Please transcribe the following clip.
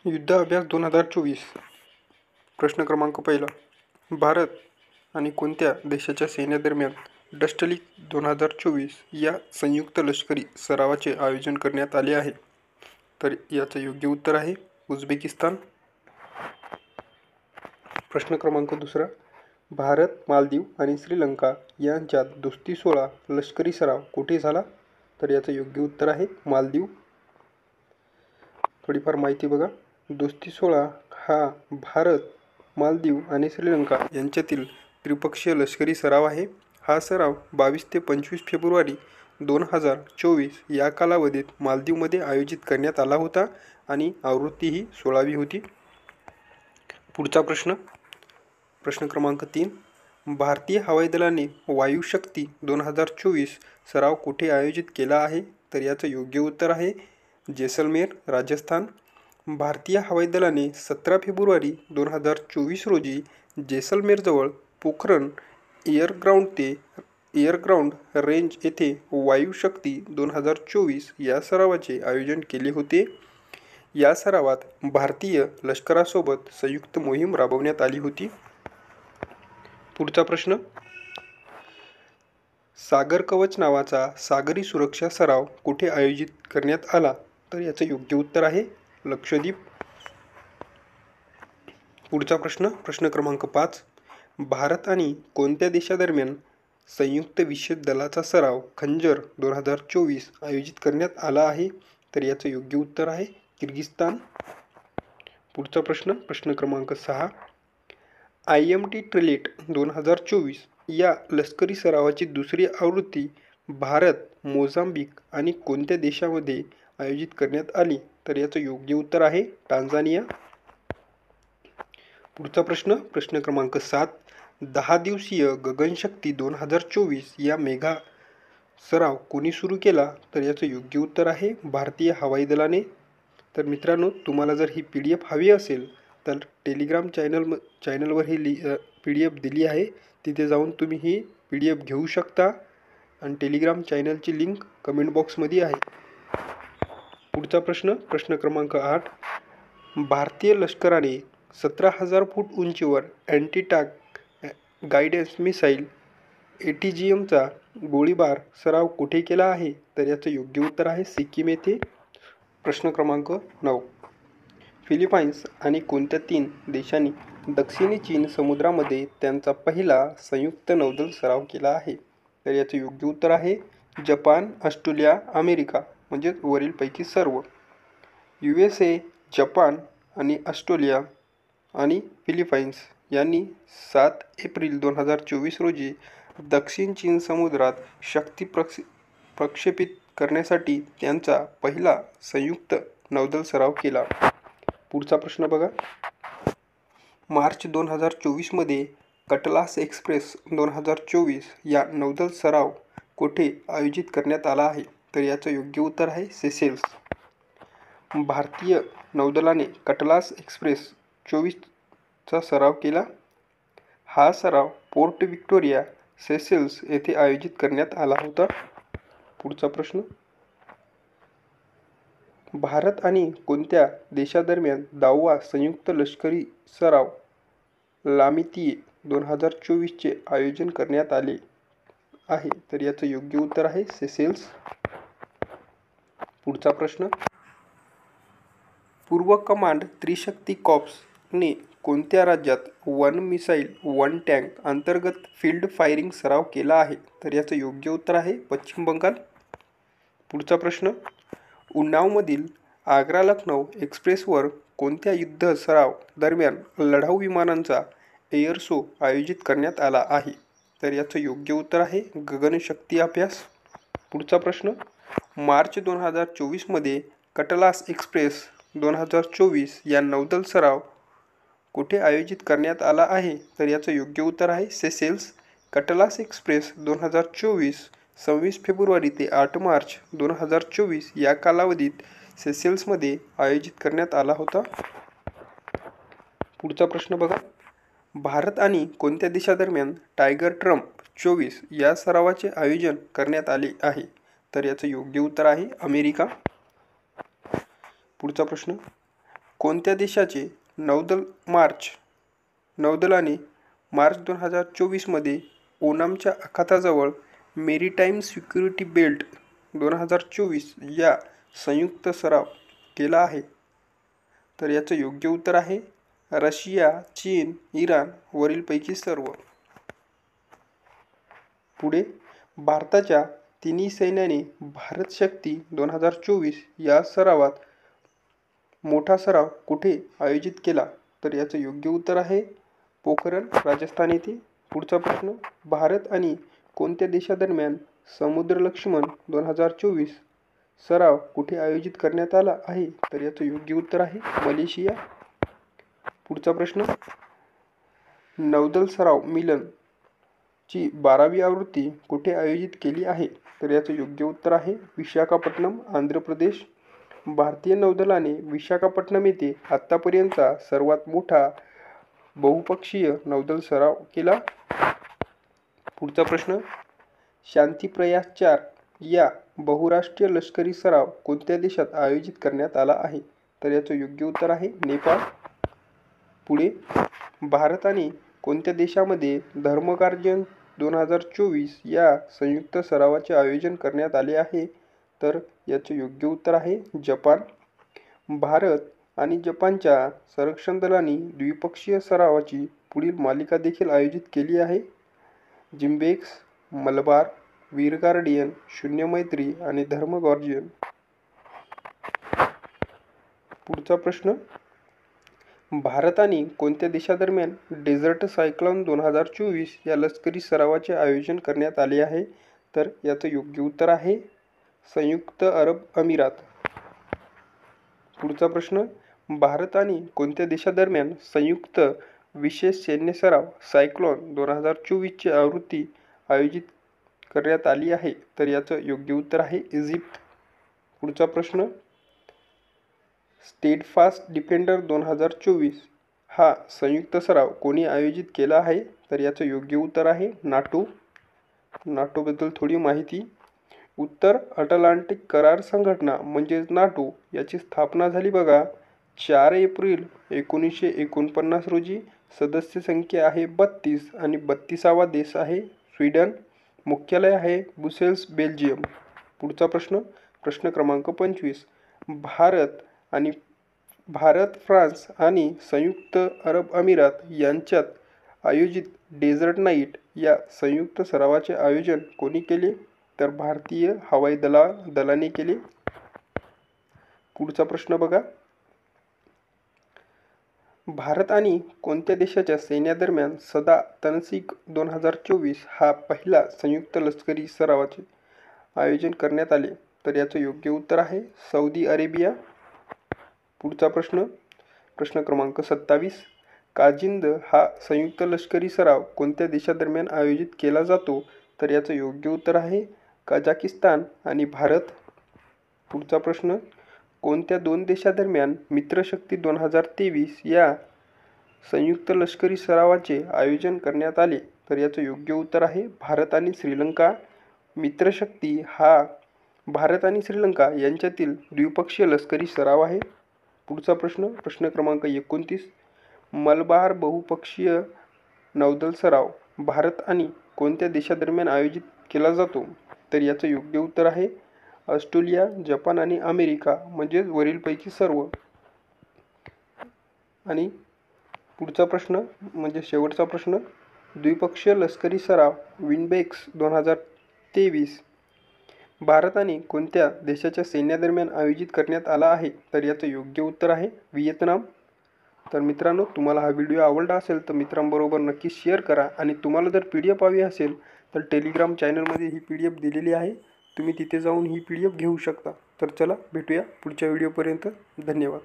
युद्ध अभ्यास 2024 प्रश्न क्रमांक पहिला. भारत आणि कोणत्या देशाच्या सैन्यादरम्यान डस्टलिक 2024 या संयुक्त लष्करी सरावाचे आयोजन करण्यात आले आहे? तर याचं योग्य उत्तर आहे उझबेकिस्तान. प्रश्न क्रमांक दुसरा. भारत, मालदीव आणि श्रीलंका यांच्यात दोस्ती 16 लष्करी सराव कुठे झाला? तर याचं योग्य उत्तर आहे मालदीव. थोडीफार माहिती बघा. दोस्ती 16 हा भारत, मालदीव आणि श्रीलंका यांच्यातील त्रिपक्षीय लष्करी सराव आहे. हा सराव 22 ते 25 फेब्रुवारी 2024 या कालावधीत मालदीवमध्ये आयोजित करण्यात आला होता आणि आवृत्ती ही 16वी होती. पुढचा प्रश्न. प्रश्न क्रमांक 3. भारतीय हवाई दलाने वायुशक्ती 2024 सराव कुठे आयोजित केला आहे? तर याचं योग्य उत्तर आहे जैसलमेर, राजस्थान. भारतीय हवाई दलाने 17 फेब्रुवारी 2024 रोजी जैसलमेरजवळ पोखरण एअरग्राउंड रेंज येथे वायुशक्ती 2024 या सरावाचे आयोजन केले होते. या सरावात भारतीय लष्करासोबत संयुक्त मोहीम राबवण्यात आली होती. पुढचा प्रश्न. सागर कवच नावाचा सागरी सुरक्षा सराव कुठे आयोजित करण्यात आला? तर याचं योग्य उत्तर आहे लक्षद्वीप. पुढचा प्रश्न. प्रश्न क्रमांक 5. भारत आणि कोणत्या देशादरम्यान संयुक्त विशेष दलाचा सराव खंजर 2024 आयोजित करण्यात आला आहे? तर याचं योग्य उत्तर आहे किर्गिस्तान. पुढचा प्रश्न. प्रश्न क्रमांक 6. IMT ट्रिलेट 2024 या लष्करी सरावाची दुसरी आवृत्ती भारत, मोझांबिक आणि कोणत्या देशामध्ये आयोजित करण्यात आली? तर याचं योग्य उत्तर आहे टांझानिया. पुढचा प्रश्न. प्रश्न क्रमांक 7. 10 दिवसीय गगनशक्ती 2024 या मेगा सराव कोणी सुरू केला? तर याचं योग्य उत्तर आहे भारतीय हवाई दलाने. तर मित्रांनो, तुम्हाला जर ही PDF हवी असेल तर टेलिग्राम चॅनलवर ही PDF दिली आहे. तिथे जाऊन तुम्ही ही PDF घेऊ शकता आणि टेलिग्राम चॅनलची लिंक कमेंट बॉक्समध्ये आहे. पुढचा प्रश्न. प्रश्न क्रमांक 8. भारतीय लष्कराने 17,000 फूट उंचीवर अँटी टँक गायडन्स मिसाईल ATGMचा गोळीबार सराव कुठे केला आहे? तर याचं योग्य उत्तर आहे सिक्कीम येथे. प्रश्न क्रमांक 9. फिलिपाईन्स आणि कोणत्या 3 देशांनी दक्षिणी चीन समुद्रामध्ये त्यांचा पहिला संयुक्त नौदल सराव केला आहे? तर याचं योग्य उत्तर आहे जपान, ऑस्ट्रेलिया, अमेरिका, म्हणजेच वरीलपैकी सर्व. USA, जपान आणि ऑस्ट्रेलिया आणि फिलिपाईन्स यांनी 7 एप्रिल 2024 रोजी दक्षिण चीन समुद्रात शक्ती प्रक्षेपित करण्यासाठी त्यांचा पहिला संयुक्त नौदल सराव केला. पुढचा प्रश्न बघा. मार्च 2024 मध्ये कटलास एक्सप्रेस 2024 या नौदल सराव कोठे आयोजित करण्यात आला आहे? तर याचं योग्य उत्तर आहे सेशेल्स. भारतीय नौदलाने कटलास एक्सप्रेस 24 चा सराव केला. हा सराव पोर्ट व्हिक्टोरिया, सेशेल्स येथे आयोजित करण्यात आला होता. पुढचा प्रश्न. भारत आणि कोणत्या देशादरम्यान 10वा संयुक्त लष्करी सराव लामितीये 2024 चे आयोजन करण्यात आले आहे? तर याचं योग्य उत्तर आहे सेशेल्स. पुढचा प्रश्न. पूर्व कमांड त्रिशक्ती कॉर्प्सने कोणत्या राज्यात वन मिसाईल वन टँक अंतर्गत फील्ड फायरिंग सराव केला आहे? तर याचं योग्य उत्तर आहे पश्चिम बंगाल. पुढचा प्रश्न. उन्नावमधील आग्रा लखनौ एक्सप्रेसवर कोणत्या युद्ध सराव दरम्यान लढाऊ विमानांचा एअर शो आयोजित करण्यात आला आहे? तर याचं योग्य उत्तर आहे गगनशक्ती अभ्यास. पुढचा प्रश्न. मार्च 2024 मध्ये कटलास एक्सप्रेस 2024 या नौदल सराव कुठे आयोजित करण्यात आला आहे? तर याचं योग्य उत्तर आहे सेशेल्स. कटलास एक्सप्रेस 2024 26 फेब्रुवारी ते 8 मार्च 2024 या कालावधीत सेशेल्समध्ये आयोजित करण्यात आला होता. पुढचा प्रश्न बघा. भारत आणि कोणत्या देशादरम्यान टायगर ट्रम्प 24 या सरावाचे आयोजन करण्यात आले आहे? तर याचं योग्य उत्तर आहे अमेरिका. पुढचा प्रश्न. कोणत्या देशाचे नौदलाने मार्च 2024मध्ये ओमानच्या आखाताजवळ मेरीटाईम सिक्युरिटी बेल्ट 2024 या संयुक्त सराव केला आहे? तर याचं योग्य उत्तर आहे रशिया, चीन, इराण वरीलपैकी सर्व. पुढे भारताच्या तिन्ही सैन्याने भारत शक्ती 2024 या सरावात मोठा सराव कुठे आयोजित केला? तर याचं योग्य उत्तर आहे पोखरण, राजस्थान येथे. पुढचा प्रश्न, भारत आणि कोणत्या देशादरम्यान समुद्रलक्ष्मण 2024 सराव कुठे आयोजित करण्यात आला आहे? तर याचं योग्य उत्तर आहे मलेशिया. पुढचा प्रश्न, नौदल सराव मिलन ची 12वी आवृत्ती कुठे आयोजित केली आहे? तर याचं योग्य उत्तर आहे विशाखापट्टणम, आंध्र प्रदेश. भारतीय नौदलाने विशाखापट्टणम येथे आतापर्यंतचा सर्वात मोठा बहुपक्षीय नौदल सराव केला. पुढचा प्रश्न, शांती प्रयास 4 या बहुराष्ट्रीय लष्करी सराव कोणत्या देशात आयोजित करण्यात आला आहे? तर याचं योग्य उत्तर आहे नेपाळ. पुढे, भारत आणि कोणत्या देशामध्ये धर्मगार्जन 2024 या संयुक्त सरावाचे आयोजन करण्यात आले आहे? तर याचे योग्य उत्तर आहे जपान. भारत आणि जपानच्या संरक्षण दलांनी द्विपक्षीय सरावाची पुढील मालिका देखील आयोजित केली आहे. जिम्बेक्स, मलबार, वीर गार्डियन, शून्य मैत्री आणि धर्मगार्जन. पुढचा प्रश्न, भारत आणि कोणत्या देशादरम्यान डेझर्ट सायक्लोन 2024 या लष्करी सरावाचे आयोजन करण्यात आले आहे? तर याचं योग्य उत्तर आहे संयुक्त अरब अमिरात. पुढचा प्रश्न, भारत आणि कोणत्या देशादरम्यान संयुक्त विशेष सैन्य सराव सायक्लोन 2024 ची आवृत्ती आयोजित करण्यात आली आहे? तर याचं योग्य उत्तर आहे इजिप्त. पुढचा प्रश्न, स्टेडफास्ट डिफेंडर 2024 हा संयुक्त सराव कोणी आयोजित केला आहे? तर याचं योग्य उत्तर आहे नाटो. नाटोबद्दल थोडी माहिती. उत्तर अटलांटिक करार संघटना म्हणजेच नाटो याची स्थापना झाली बघा 4 एप्रिल 1949 रोजी. सदस्य संख्या आहे 32 आणि 32वा देश आहे स्वीडन. मुख्यालय आहे ब्रुसेल्स, बेल्जियम. पुढचा प्रश्न, प्रश्न क्रमांक 25, भारत, फ्रान्स आणि संयुक्त अरब अमिरात यांच्यात आयोजित डेझर्ट नाईट या संयुक्त सरावाचे आयोजन कोणी केले? तर भारतीय हवाई दलाने केले. पुढचा प्रश्न बघा, भारत आणि कोणत्या देशाच्या सैन्यादरम्यान सदा तनसीक 2024 हा पहिला संयुक्त लष्करी सरावाचे आयोजन करण्यात आले? तर याचं योग्य उत्तर आहे सौदी अरेबिया. पुढचा प्रश्न, प्रश्न क्रमांक 27, काजिंद हा संयुक्त लष्करी सराव कोणत्या देशादरम्यान आयोजित केला जातो? तर याचं योग्य उत्तर आहे कझाकिस्तान आणि भारत. पुढचा प्रश्न, कोणत्या दोन देशादरम्यान मित्रशक्ती 2023 या संयुक्त लष्करी सरावाचे आयोजन करण्यात आले? तर याचं योग्य उत्तर आहे भारत आणि श्रीलंका. मित्रशक्ती हा भारत आणि श्रीलंका यांच्यातील द्विपक्षीय लष्करी सराव आहे. पुढचा प्रश्न, प्रश्न क्रमांक 29, मलबार बहुपक्षीय नौदल सराव भारत आणि कोणत्या देशादरम्यान आयोजित केला जातो? तर याचं योग्य उत्तर आहे ऑस्ट्रेलिया, जपान आणि अमेरिका म्हणजेच वरीलपैकी सर्व. आणि पुढचा प्रश्न म्हणजे शेवटचा प्रश्न, द्विपक्षीय लष्करी सराव विनबेक्स 2023 भारत आणि कोणत्या देशाच्या सैन्यादरम्यान आयोजित करण्यात आला आहे? तर याचं योग्य उत्तर आहे व्हिएतनाम. तर मित्रांनो, तुम्हाला हा व्हिडिओ आवडला असेल तर मित्रांबरोबर नक्की शेअर करा आणि तुम्हाला जर PDF हवी असेल तर टेलिग्राम चॅनलमध्ये ही PDF दिलेली आहे. तुम्ही तिथे जाऊन ही PDF घेऊ शकता. तर चला भेटूया पुढच्या व्हिडिओपर्यंत. धन्यवाद.